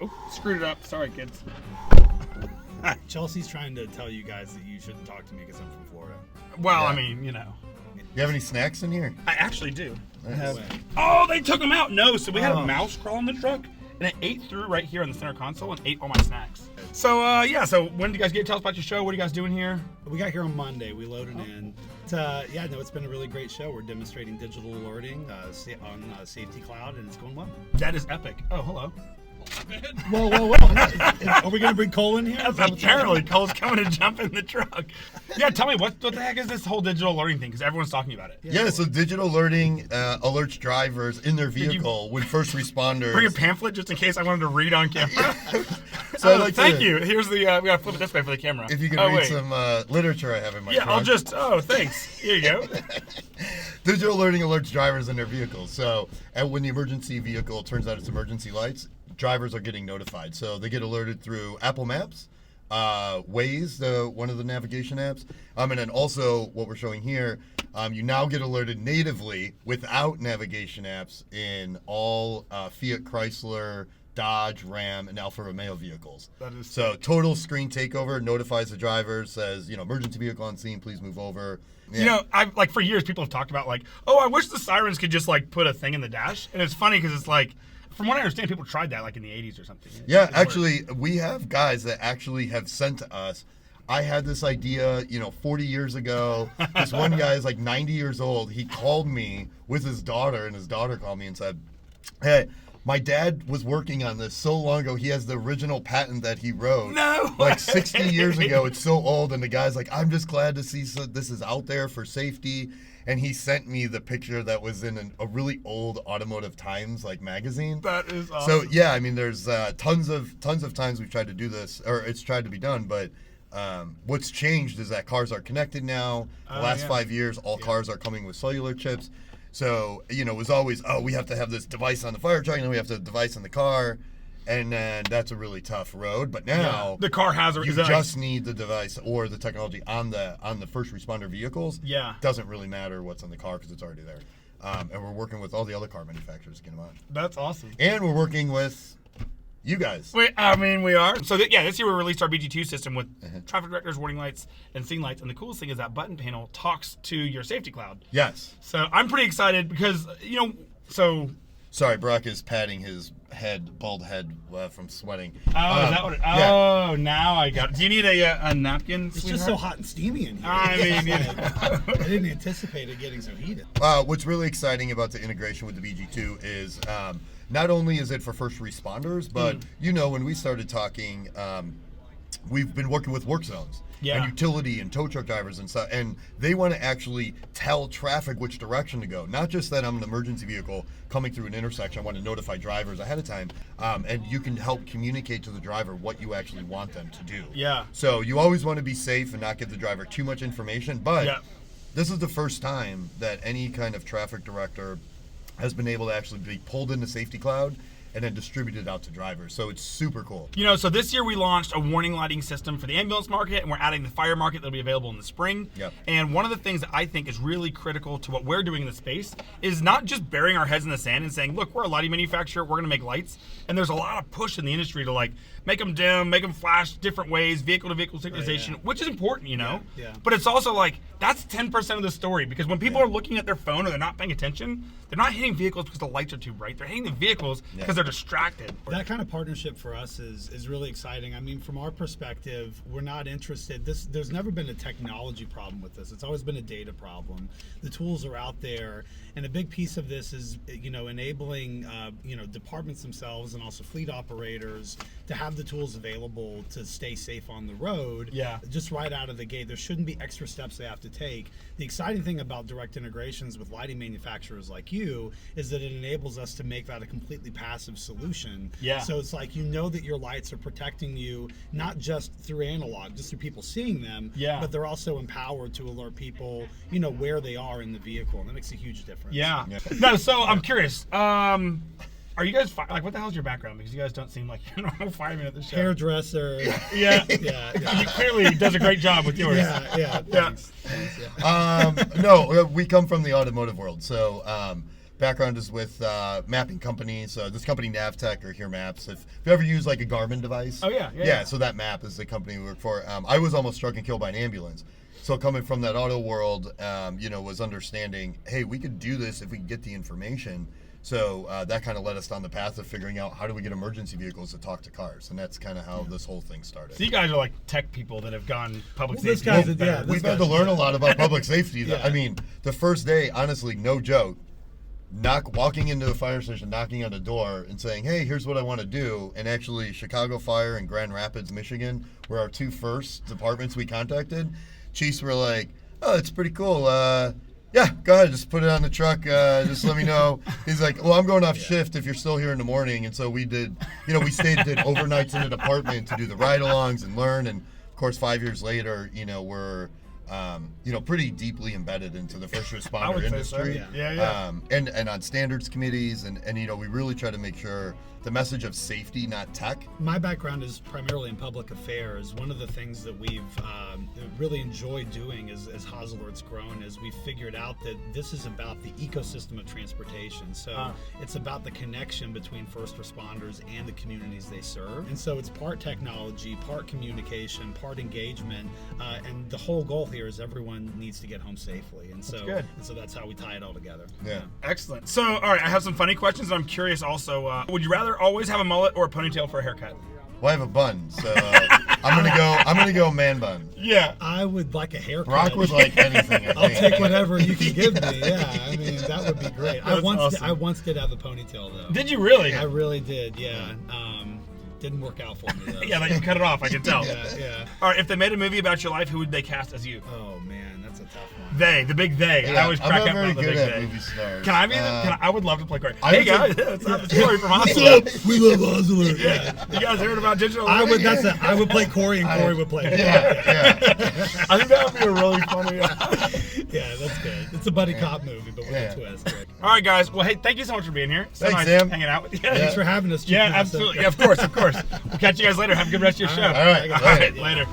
Ooh, screwed it up. Sorry, kids. Chelsea's trying to tell you guys that you shouldn't talk to me because I'm from Florida. Well, Yeah. I mean, you know. You have any snacks in here? I actually do. Nice. Oh, they took them out. No, so we had a mouse crawl in the truck, and it ate through right here on the center console and ate all my snacks. So, so when did you guys get? Tell us about your show. What are you guys doing here? We got here on Monday. We loaded in. It's been a really great show. We're demonstrating digital alerting on Safety Cloud, and it's going well. That is epic. Oh, hello. Whoa. Are we going to bring Cole in here? Apparently, Cole's coming to jump in the truck. Yeah, tell me, what the heck is this whole digital alerting thing? Because everyone's talking about it. Yeah, so digital alerting alerts drivers in their vehicle when first responders. Bring a pamphlet just in case I wanted to read on camera. So thank you. Here's the, we gotta flip it this way for the camera. If you can read some literature I have in my Yeah, truck. Thanks. Here you go. Digital alerting alerts drivers in their vehicles. So when the emergency vehicle turns out its emergency lights, drivers are getting notified. So they get alerted through Apple Maps, Waze, one of the navigation apps, and then also what we're showing here, you now get alerted natively without navigation apps in all Fiat, Chrysler, Dodge, Ram, and Alfa Romeo vehicles. That is so total screen takeover, notifies the driver, says, emergency vehicle on scene, please move over. Yeah. I for years people have talked about I wish the sirens could just put a thing in the dash, and it's funny because it's from what I understand, people tried that in the 80s or something. Yeah, actually, we have guys that actually have sent to us. I had this idea, 40 years ago. This one guy is 90 years old. He called me with his daughter, and his daughter called me and said, "Hey, my dad was working on this so long ago. He has the original patent that he wrote. No, 60 years ago. It's so old." And the guy's like, "I'm just glad to see this is out there for safety." And he sent me the picture that was in a really old Automotive Times magazine. That is awesome. So yeah, I mean, there's tons of times we've tried to do this, or it's tried to be done. But what's changed is that cars are connected now. The last 5 years, all cars are coming with cellular chips. So it was always, we have to have this device on the fire truck, and then we have the device in the car. And then that's a really tough road. But now the car has you just need the device or the technology on the first responder vehicles. Yeah, doesn't really matter what's on the car because it's already there. And we're working with all the other car manufacturers to get them on. That's awesome. And we're working with you guys. We are. So this year we released our BG2 system with traffic directors, warning lights, and scene lights. And the coolest thing is that button panel talks to your safety cloud. Yes. So I'm pretty excited because Sorry, Brock is patting his bald head from sweating. Oh, is that what yeah. Now I got it. Do you need a napkin, It's sweetheart? just so hot and steamy in here. I mean, I didn't anticipate it getting so heated. What's really exciting about the integration with the BG2 is not only is it for first responders, but when we started talking, we've been working with work zones. Yeah. And utility and tow truck drivers and stuff, and they want to actually tell traffic which direction to go. Not just that I'm an emergency vehicle coming through an intersection. I want to notify drivers ahead of time, and you can help communicate to the driver what you actually want them to do. Yeah. So you always want to be safe and not give the driver too much information, but this is the first time that any kind of traffic director has been able to actually be pulled into Safety Cloud and then distributed out to drivers. So it's super cool. So this year we launched a warning lighting system for the ambulance market, and we're adding the fire market that'll be available in the spring. Yep. And one of the things that I think is really critical to what we're doing in the space is not just burying our heads in the sand and saying, look, we're a lighting manufacturer, we're gonna make lights. And there's a lot of push in the industry to make them dim, make them flash different ways, vehicle-to-vehicle synchronization, which is important, Yeah. But it's also that's 10% of the story, because when people are looking at their phone or they're not paying attention, they're not hitting vehicles because the lights are too bright. They're hitting the vehicles because they're distracted. That kind of partnership for us is really exciting. I mean, from our perspective, we're not interested. There's never been a technology problem with this. It's always been a data problem. The tools are out there, and a big piece of this is enabling departments themselves and also fleet operators to have the tools available to stay safe on the road. Yeah. Just right out of the gate. There shouldn't be extra steps they have to take. The exciting thing about direct integrations with lighting manufacturers like you is that it enables us to make that a completely passive solution. Yeah. So it's that your lights are protecting you, not just through analog, just through people seeing them, but they're also empowered to alert people, where they are in the vehicle, and that makes a huge difference. Yeah. No, so I'm curious. Are you guys what the hell's your background? Because you guys don't seem like you're normal firemen at the show. Hairdresser. Yeah. He clearly does a great job with yours. Yeah. Thanks. No, we come from the automotive world. So background is with mapping companies. So this company NavTech or Here Maps. If you ever use like a Garmin device. Oh yeah. So that map is the company we work for. I was almost struck and killed by an ambulance. So coming from that auto world, was understanding, hey, we could do this if we could get the information. So that kind of led us down the path of figuring out how do we get emergency vehicles to talk to cars, and that's kind of how this whole thing started. So you guys are like tech people that have gone public Well, this safety. guy's We've had to learn a lot about public safety. I mean, the first day, honestly, no joke, walking into a fire station, knocking on a door and saying, hey, here's what I want to do. And actually, Chicago Fire and Grand Rapids, Michigan were our two first departments we contacted. Chiefs were like, oh, it's pretty cool. Yeah, go ahead, just put it on the truck. Just let me know. He's like, well, I'm going off shift if you're still here in the morning. And so we did, we stayed, did overnights in the department to do the ride-alongs and learn. And of course, 5 years later, we're, pretty deeply embedded into the first responder industry. So. Yeah. And on standards committees. And we really try to make sure the message of safety, not tech. My background is primarily in public affairs. One of the things that we've really enjoyed doing as HAAS Alert's grown is we figured out that this is about the ecosystem of transportation. So it's about the connection between first responders and the communities they serve. And so it's part technology, part communication, part engagement, and the whole goal here is everyone needs to get home safely. And so, that's how we tie it all together. Yeah. Excellent. So, all right, I have some funny questions. I'm curious also, would you rather always have a mullet or a ponytail for a haircut? Well, I have a bun, so I'm gonna go man bun. Yeah. I would like a haircut. Brock would like anything. I'll take whatever you can give me. Yeah, I mean that would be great. Awesome. I once did have a ponytail though. Did you really? I really did. Yeah. Didn't work out for me though. Yeah, like you cut it off. I can tell. Yeah. All right, if they made a movie about your life, who would they cast as you? Oh man, that's a tough one. The big they. Yeah, I always crack up I'm on not the very big good at they. movie stars. Can I be? I would love to play Cory. I Hey would guys, say- it's not the story from HAAS. We love HAAS Alert. Yeah. You guys heard about digital? I would. learning? I would play Cory, and Cory would play. Yeah. I think that would be a really funny. Yeah, that's good. It's a buddy cop movie, but with Yeah. a twist. Right? All right, guys. Well, hey, thank you so much for being here. So Thanks, nice Sam. hanging out with you. Thanks for having us. Chief Yeah, Master. absolutely. Yeah, of course. We'll catch you guys later. Have a good rest of your show. All right. All right, later.